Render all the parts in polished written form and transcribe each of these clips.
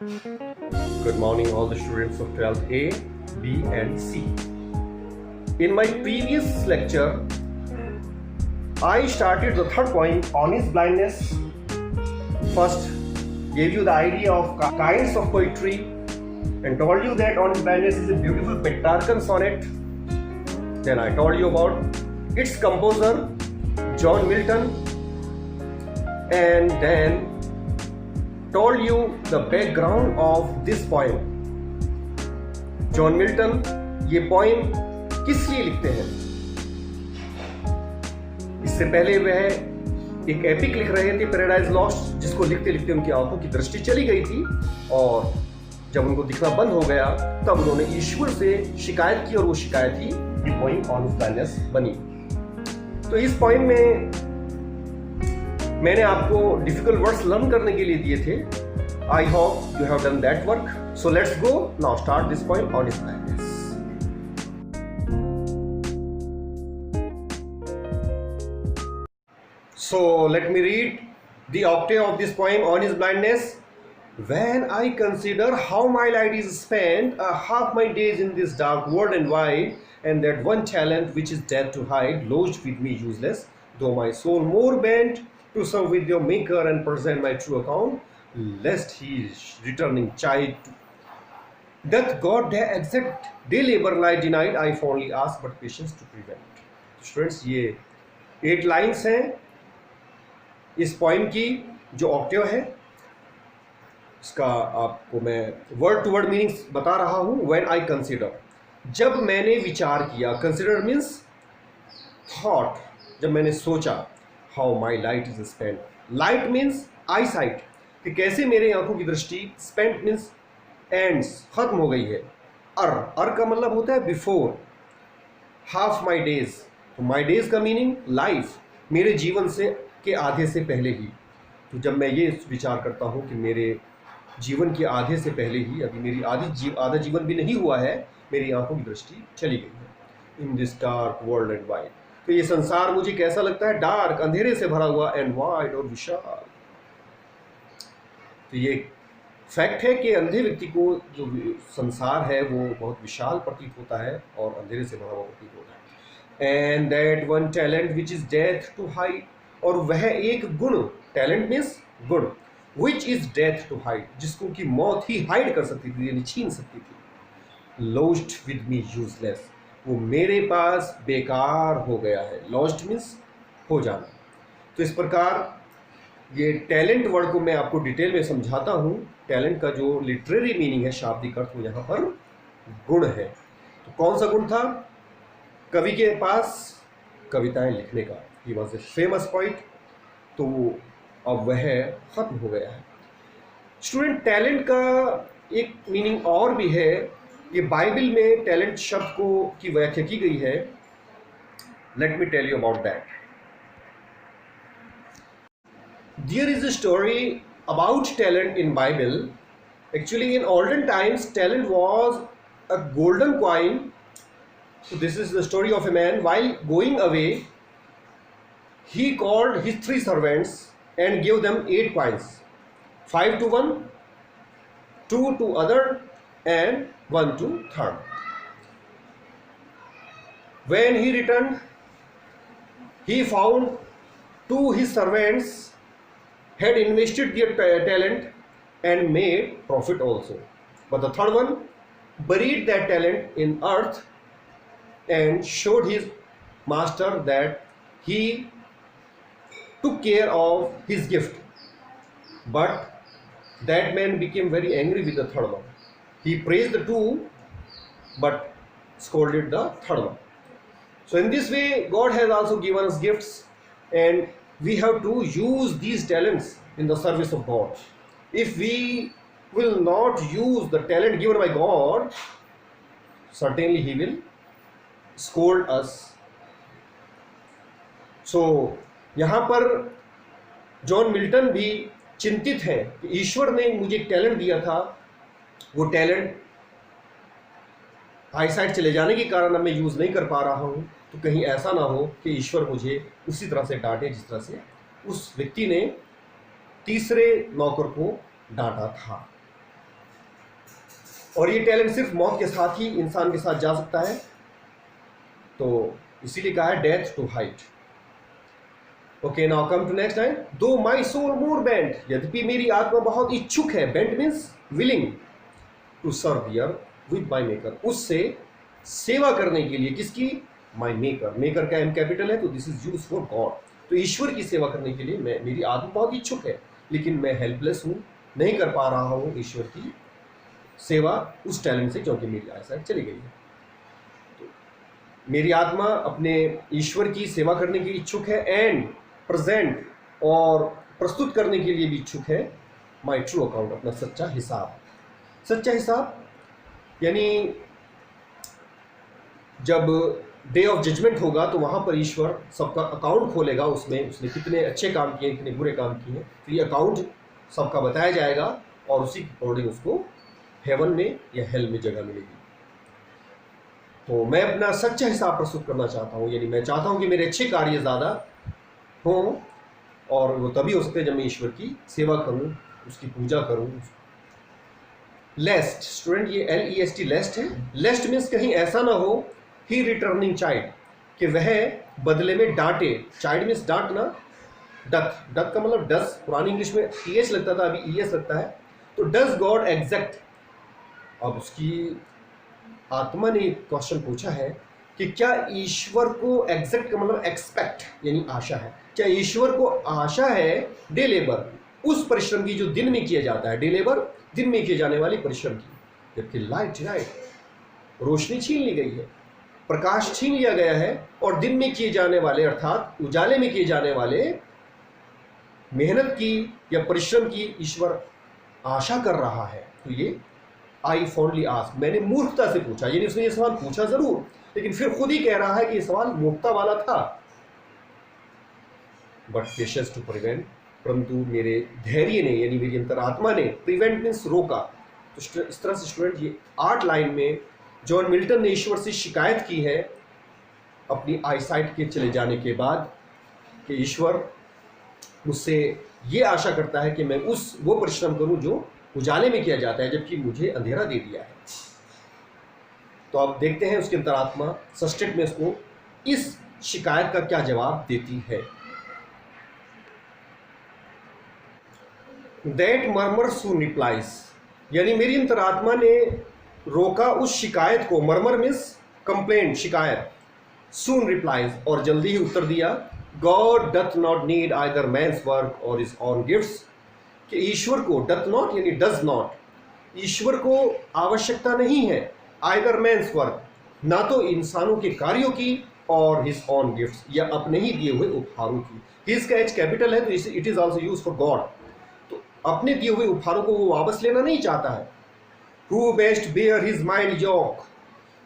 Good morning, all the students of 12th A, B, and C. In my previous lecture, I started the third point, honest blindness. First, gave you the idea of kinds of poetry and told you that honest blindness is a beautiful Petrarchan sonnet. Then I told you about its composer, John Milton, and then told you the background of this poem. John Milton ये poem किस लिए लिखते हैं? इससे पहले वह एक epic लिख रहे थे, पैराडाइज लॉस्ट, जिसको लिखते लिखते उनकी आंखों की दृष्टि चली गई थी और जब उनको दिखना बंद हो गया तब उन्होंने ईश्वर से शिकायत की और वो शिकायत ही ये पोएम ऑनेस्ट ब्लाइंडनेस बनी। तो इस पोएम में मैंने आपको डिफिकल्ट वर्ड्स लर्न करने के लिए दिए थे। I hope you have done that work. So let's go now start this poem honest blindness. So let me read the octave of this poem, Honest Blindness. When I consider how my light is spent, half my days in this dark world and wide, and that one talent which is death to hide, lodged with me useless, though my soul more bent to serve with your maker and present my true account, lest he returning chide doth God their exact day labor lie denied, I fondly ask but patience to prevent. Students, ये 8 lines हैं इस poem की जो Octave है। इसका आपको मैं word to word meanings बता रहा हूं। व्हेन आई कंसिडर, जब मैंने विचार किया, कंसिडर मीन्स थॉट, जब मैंने सोचा, how my light is spent, light means I site, कि कैसे मेरे आंखों की दृष्टि, स्पेंट मीन्स एंड्स, खत्म हो गई है। अर का मतलब होता है बिफोर, हाफ माई डेज, तो माई डेज का मीनिंग लाइफ, मेरे जीवन से के आधे से पहले ही। तो जब मैं ये विचार करता हूँ कि मेरे जीवन के आधे से पहले ही, अभी मेरी आधा जीवन भी नहीं हुआ है, मेरी आंखों की दृष्टि चली गई है। In this dark world and wide, तो ये संसार मुझे कैसा लगता है? डार्क, अंधेरे से भरा हुआ, एंड वाइड, और विशाल। तो ये फैक्ट है कि अंधे व्यक्ति को जो संसार है वो बहुत विशाल प्रतीत होता है और अंधेरे से भरा हुआ प्रतीत होता है। And that one talent which is death to hide, और वह एक गुण, टैलेंट मीन्स गुण, which is death to hide, जिसको की मौत ही हाइड कर सकती थी, यानी छीन सकती थी। लॉस्ट विद मी यूजलेस, वो मेरे पास बेकार हो गया है। लॉस्ट मीन्स हो जाना। तो इस प्रकार ये टैलेंट वर्ड को मैं आपको डिटेल में समझाता हूँ। टैलेंट का जो लिटरेरी मीनिंग है, शाब्दिक अर्थ, वो यहाँ पर गुण है। तो कौन सा गुण था? कवि के पास कविताएं लिखने का, he was a famous poet, तो अब वह खत्म हो गया है। स्टूडेंट, टैलेंट का एक मीनिंग और भी है। ये बाइबल में टैलेंट शब्द को की व्याख्या की गई है। Let me tell you about that. There is a story about talent in Bible. Actually, in olden times, talent was a golden coin. So this is the story of a man. While going away, he called his 3 servants and gave them 8 coins. 5 to one, 2 to other, and 1 to third. When he returned, he found 2 his servants had invested their talent and made profit also, but the third one buried that talent in earth and showed his master that he took care of his gift. But that man became very angry with the third one. He praised the 2 but scolded the third one. So in this way, God has also given us gifts, and we have to use these talents in the service of God. If we will not use the talent given by God, certainly He will scold us. So यहाँ पर John Milton भी चिंतित हैं कि ईश्वर ने मुझे एक talent दिया था, वो टैलेंट आईसाइट चले जाने के कारण अब मैं यूज़ नहीं कर पा रहा हूँ। तो कहीं ऐसा ना हो कि ईश्वर मुझे उसी तरह से डांटे जिस तरह से उस व्यक्ति ने तीसरे नौकर को डांटा था। और ये टैलेंट सिर्फ मौत के साथ ही इंसान के साथ जा सकता है। तो इसीलिए कहा है death to hide. Okay, now come to next line. Though my soul more bent, यद्यपि मेरी आत्मा बहुत इच्छुक है, bent means willing, to serve here with my maker, उससे सेवा करने के लिए। किसकी? My maker. मेकर का एम कैपिटल है, तो this is use for God. तो ईश्वर की सेवा करने के लिए मेरी आत्मा बहुत इच्छुक है, लेकिन मैं हेल्पलेस हूँ, नहीं कर पा रहा हूँ ईश्वर की सेवा उस टैलेंट से, क्योंकि मेरी आईसाइट चली गई है। तो मेरी आत्मा अपने ईश्वर की सेवा करने की इच्छुक है, एंड प्रेजेंट, और प्रस्तुत करने के लिए भी इच्छुक है माई ट्रू अकाउंट, अपना सच्चा हिसाब। सच्चा हिसाब यानी जब डे ऑफ जजमेंट होगा तो वहाँ पर ईश्वर सबका अकाउंट खोलेगा, उसमें उसने कितने अच्छे काम किए, कितने बुरे काम किए, तो ये अकाउंट सबका बताया जाएगा, और उसी के अकॉर्डिंग उसको हेवन में या हेल में जगह मिलेगी। तो मैं अपना सच्चा हिसाब प्रस्तुत करना चाहता हूँ, यानी मैं चाहता हूँ कि मेरे अच्छे कार्य ज़्यादा हों, और वो तभी हो सकते हैं जब मैं ईश्वर की सेवा करूँ, उसकी पूजा करूँ। लेस्ट, स्टूडेंट ये LEST लेस्ट है। लेस्ट मीन्स कहीं ऐसा ना हो ही रिटर्निंग चाइल्ड, कि वह बदले में डांटे। चाइल्ड मीन्स डांटना, डथ, डथ का मतलब डस, पुरानी इंग्लिश में EH लगता था, अभी ES लगता है। तो डज गॉड एग्जैक्ट, अब उसकी आत्मा ने क्वेश्चन पूछा है कि क्या ईश्वर को एग्जैक्ट का मतलब एक्सपेक्ट यानी आशा है, क्या ईश्वर को आशा है डे लेबर, उस परिश्रम की जो दिन में किया जाता है, डे लेबर दिन में किए जाने वाली परिश्रम की, जबकि लाइट रोशनी छीन ली गई है, प्रकाश छीन लिया गया है, और दिन में किए जाने वाले अर्थात उजाले में किए जाने वाले मेहनत की या परिश्रम की ईश्वर आशा कर रहा है। तो ये आई फॉन्डली आस्क, मैंने मूर्खता से पूछा, यानी उसने ये सवाल पूछा जरूर, लेकिन फिर खुद ही कह रहा है कि ये सवाल मूर्खता वाला था। बट पेशेंस टू प्रिवेंट, परंतु मेरे धैर्य ने यानी मेरी अंतरात्मा ने, प्रिवेंट मीन्स रोका। तो इस तरह से स्टूडेंट ये 8 लाइन में जॉन मिल्टन ने ईश्वर से शिकायत की है अपनी आईसाइट के चले जाने के बाद, कि ईश्वर मुझसे ये आशा करता है कि मैं वो परिश्रम करूं जो उजाले में किया जाता है, जबकि मुझे अंधेरा दे दिया है। तो अब देखते हैं उसकी अंतरात्मा सस्टेट में उसको इस शिकायत का क्या जवाब देती है। दैट मर्मर सून रिप्लाइज, यानी मेरी अंतरात्मा ने रोका उस शिकायत को, मर्मर मीन्स कंप्लेंट, शिकायत, सून रिप्लाइज, और जल्दी ही उत्तर दिया। God doth not need either man's work और हिज ऑन गिफ्ट्स, कि ईश्वर को, डथ नॉट यानी डज नॉट, ईश्वर को आवश्यकता नहीं है आइदर मैन्स वर्क, ना तो इंसानों के कार्यों की, और हिज ऑन गिफ्ट्स या अपने ही दिए हुए उपहारों की। हिज का एच कैपिटल है, तो it is also use for God. तो अपने दिए हुए उपहारों को वो वापस लेना नहीं चाहता है। Who best bear his mild yoke,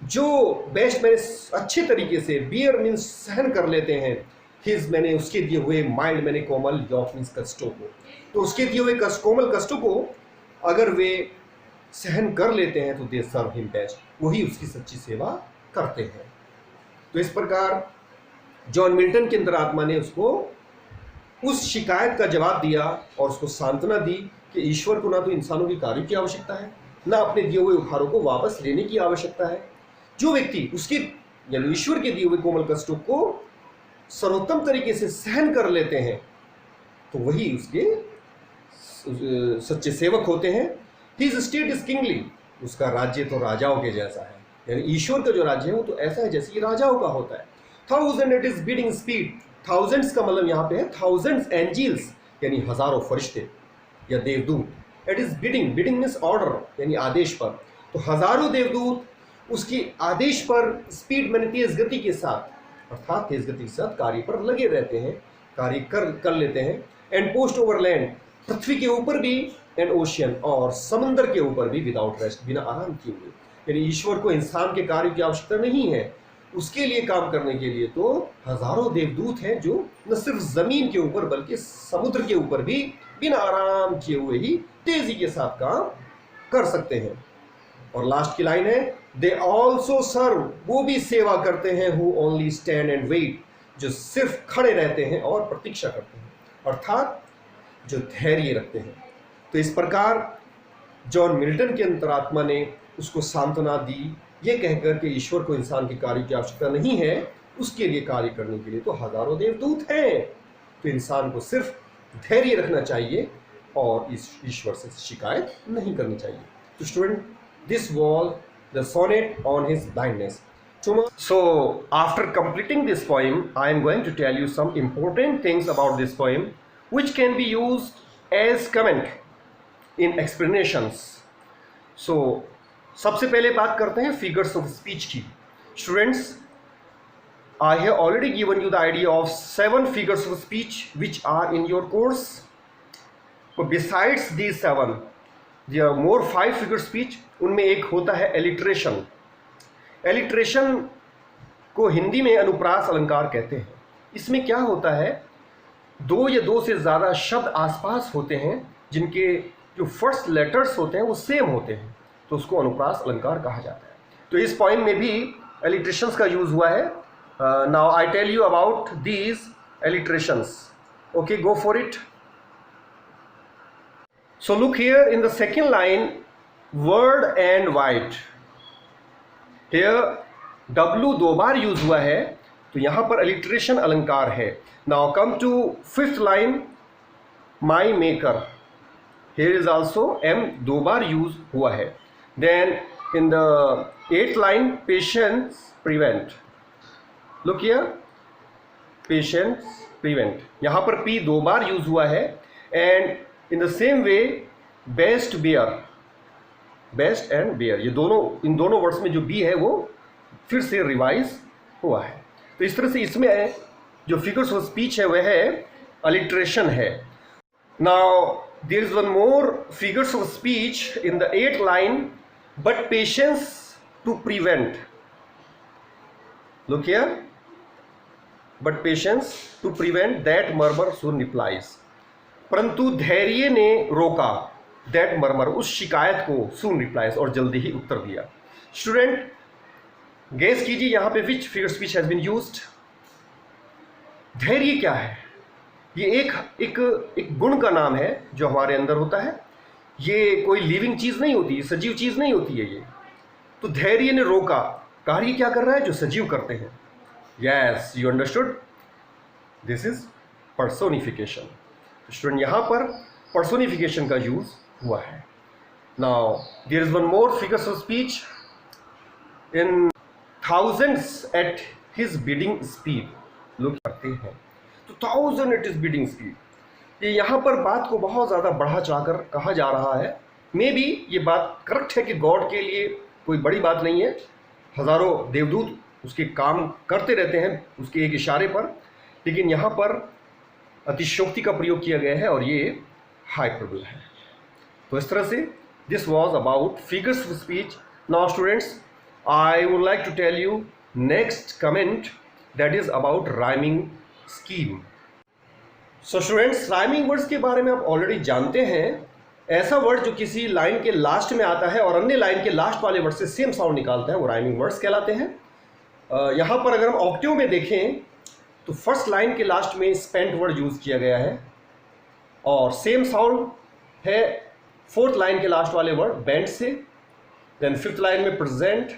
जो बेस्ट मैंने अच्छे तरीके से, बियर मीन्स सहन कर लेते हैं, हिज मैंने उसके दिए हुए, माइल्ड मैंने कोमल, योक मीन्स कष्टों को, तो उसके दिए हुए कोमल कष्टों को अगर वे सहन कर लेते हैं तो दे सर्व हिम बेस्ट, वही उसकी सच्ची सेवा करते हैं। तो इस प्रकार जॉन मिल्टन के अंतरात्मा ने उसको उस शिकायत का जवाब दिया और उसको सांत्वना दी कि ईश्वर को ना तो इंसानों के कार्य की आवश्यकता है, ना अपने दिए हुए उपहारों को वापस लेने की आवश्यकता है। जो व्यक्ति उसके यानी ईश्वर के दिए हुए कोमल कष्टों को सर्वोत्तम तरीके से सहन कर लेते हैं, तो वही उसके सच्चे सेवक होते हैं। हिज स्टेट इज किंगली, उसका राज्य तो राजाओं के जैसा है, यानी ईश्वर का जो राज्य है वो तो ऐसा है जैसे कि राजाओं का होता है। Thousand it is bidding speed, thousands का मतलब यहाँ पे है थाउजेंड्स एंजिल्स, यानी हजारों फरिश्ते या देवदूत। It is bidding, bidding means order यानी आदेश पर, तो हजारों देवदूत उसके आदेश पर स्पीड मैंने तेज गति के साथ, अर्थात तेज गति के साथ कार्य पर लगे रहते हैं, कार्य कर लेते हैं। एंड पोस्ट ओवर लैंड, पृथ्वी के ऊपर भी, एंड ओशियन और समंदर के ऊपर भी, विदाउट रेस्ट, बिना आराम किए हुए। यानी ईश्वर को इंसान के कार्य की आवश्यकता नहीं है, उसके लिए काम करने के लिए तो हजारों देवदूत हैं जो न सिर्फ जमीन के ऊपर बल्कि समुद्र के ऊपर भी बिना आराम किए हुए ही तेजी के साथ काम कर सकते हैं। और लास्ट की लाइन है, दे ऑल्सो सर्व, वो भी सेवा करते हैं, who only stand and wait, जो सिर्फ खड़े रहते हैं और प्रतीक्षा करते हैं, अर्थात जो धैर्य रखते हैं। तो इस प्रकार जॉन मिल्टन की अंतरात्मा ने उसको सांत्वना दी, ये कहकर कि ईश्वर को इंसान के कार्य की आवश्यकता नहीं है, उसके लिए कार्य करने के लिए तो हजारों देवदूत हैं। तो इंसान को सिर्फ धैर्य रखना चाहिए और इस ईश्वर से शिकायत नहीं करनी चाहिए। तो student, this was the sonnet on his blindness. So after completing this poem, I am going to tell you some important things about this poem which can be used as comment in explanations. So सबसे पहले बात करते हैं figures of speech की। Students, I have already given you the idea of 7 figures of speech which are in your course. But besides these 7, there are more 5 figure speech. उनमें एक होता है alliteration. एलिट्रेशन को हिंदी में अनुप्रास अलंकार कहते हैं। इसमें क्या होता है, दो या दो से ज़्यादा शब्द आसपास होते हैं जिनके जो फर्स्ट लेटर्स होते हैं वो सेम होते हैं, तो उसको अनुप्रास अलंकार कहा जाता है। तो इस पॉइंट में भी एलिट्रेशंस का यूज़ हुआ है। Now I tell you about these alliterations. Okay, go for it. So look here in the second line, world and wide. Here W 2 बार यूज हुआ है, तो यहां पर अलिट्रेशन अलंकार है। Now come to 5th line, my maker. Here is also M 2 बार use हुआ है। Then in the 8th line, patience prevent. Look here, patience prevent, यहां पर P 2 बार यूज हुआ है। And in the same way, best bear, best and bear, ये दोनों, इन दोनों वर्ड्स में जो बी है वो फिर से रिवाइज हुआ है। तो इस तरह से इसमें जो फिगर्स ऑफ स्पीच है वह है अलिट्रेशन है। Now there is one more figures of speech in the 8th line, but patience to prevent. Look here, but patience to prevent that murmur soon replies. परंतु धैर्य ने रोका दैट मर्मर, उस शिकायत को, सून रिप्लाइज, और जल्दी ही उत्तर दिया। स्टूडेंट, गेस कीजिए यहां पे which figure speech has been used. धैर्य क्या है? ये एक गुण का नाम है जो हमारे अंदर होता है। ये कोई लिविंग चीज नहीं होती, सजीव चीज नहीं होती है ये। तो धैर्य ने रोका, कार्य क्या कर रहा है? जो सजीव करते हैं। Yes, you understood, this is personification. Student, यहां पर पर्सोनिफिकेशन का यूज हुआ है। Now there is one more figures of speech in thousands at his bidding speed. लोग करते हैं तो 1000 एट हिज बिडिंग स्पीड। ये यहाँ पर बात को बहुत ज़्यादा बढ़ा चढ़ाकर कहा जा रहा है। मे बी ये बात करेक्ट है कि गॉड के लिए कोई बड़ी बात नहीं है, हज़ारों देवदूत उसके काम करते रहते हैं उसके एक इशारे पर, लेकिन यहाँ पर अतिशयोक्ति का प्रयोग किया गया है और ये हाइपरबोल है। तो इस तरह से this was about figures of speech. Now students, I would like to tell you next comment, that is about rhyming scheme. So students, rhyming words के बारे में आप ऑलरेडी जानते हैं। ऐसा वर्ड जो किसी लाइन के लास्ट में आता है और अन्य लाइन के लास्ट वाले वर्ड से सेम साउंड निकालता है, वो राइमिंग वर्ड्स कहलाते हैं। यहाँ पर अगर हम ऑक्टेव में देखें तो फर्स्ट लाइन के लास्ट में स्पेंट वर्ड यूज किया गया है और सेम साउंड है 4th लाइन के लास्ट वाले वर्ड बेंट से, देन 5th लाइन में present,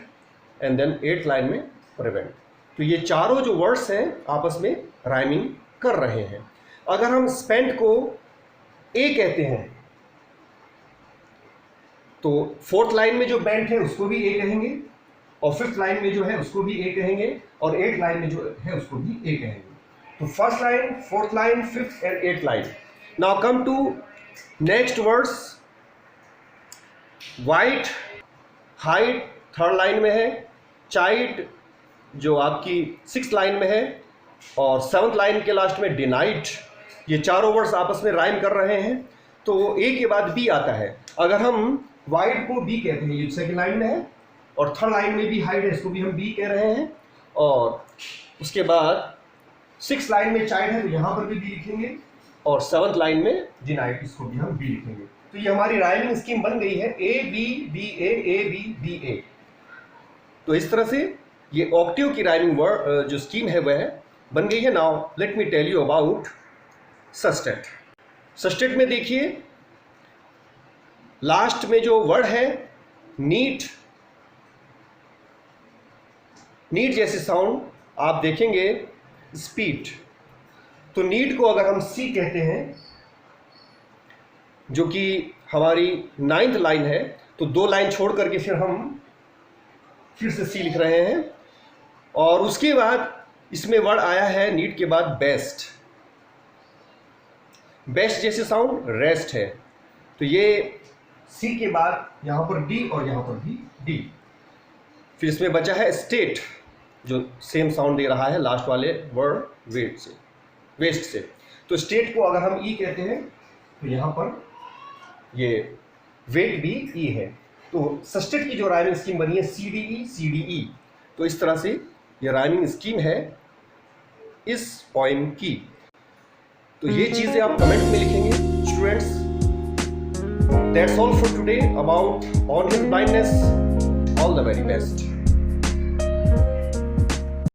and then 8th line में प्रिवेंट। तो ये चारों जो वर्ड्स हैं आपस में राइमिंग कर रहे हैं। अगर हम स्पेंट को ए कहते हैं तो 4th लाइन में जो बेंट है उसको भी ए कहेंगे, और 5th लाइन में जो है उसको भी ए कहेंगे, और 8th लाइन में जो है उसको भी ए कहेंगे। तो first line, 4th line, 5th and 8th line. Now come to next words. White, height 3rd line में है, चाइल्ड जो आपकी 6th लाइन में है, और 7th लाइन के लास्ट में डिनाइट। ये चारों वर्ड्स आपस में राइम कर रहे हैं, तो ए के बाद बी आता है। अगर हम वाइड को बी कहते हैं, ये 2nd लाइन में है, और 3rd लाइन में भी हाइट है, इसको भी हम बी कह रहे हैं, और उसके बाद 6th लाइन में चाइल्ड है तो यहाँ पर भी बी लिखेंगे, और 7th लाइन में डिनाइट, इसको भी हम बी लिखेंगे। तो ये हमारी राइमिंग स्कीम बन गई है, A B B A B B A. तो इस तरह से ये ऑक्टेव की राइमिंग वर्ड जो स्कीम है वह बन गई है। Now let me tell you about sestet. Sestet में देखिए लास्ट में जो वर्ड है नीट, नीट जैसे साउंड आप देखेंगे स्पीड। तो नीट को अगर हम सी कहते हैं, जो कि हमारी 9th लाइन है, तो 2 लाइन छोड़ करके फिर हम फिर से सी लिख रहे हैं। और उसके बाद इसमें वर्ड आया है नीट के बाद बेस्ट। बेस्ट जैसे साउंड रेस्ट है। तो ये सी के बाद यहां पर डी और यहां पर भी डी। फिर इसमें बचा है स्टेट, जो सेम साउंड दे रहा है लास्ट वाले वर्ड वेस्ट से। तो स्टेट को अगर हम ई कहते हैं तो यहां पर ये वेट भी ई है। तो सस्टेट की जो राइमिंग स्कीम बनी है सी डी ई। तो इस तरह से ये राइमिंग स्कीम है इस पोएम की। तो ये चीजें आप कमेंट में लिखेंगे students. That's all for today about on his blindness. All the very best.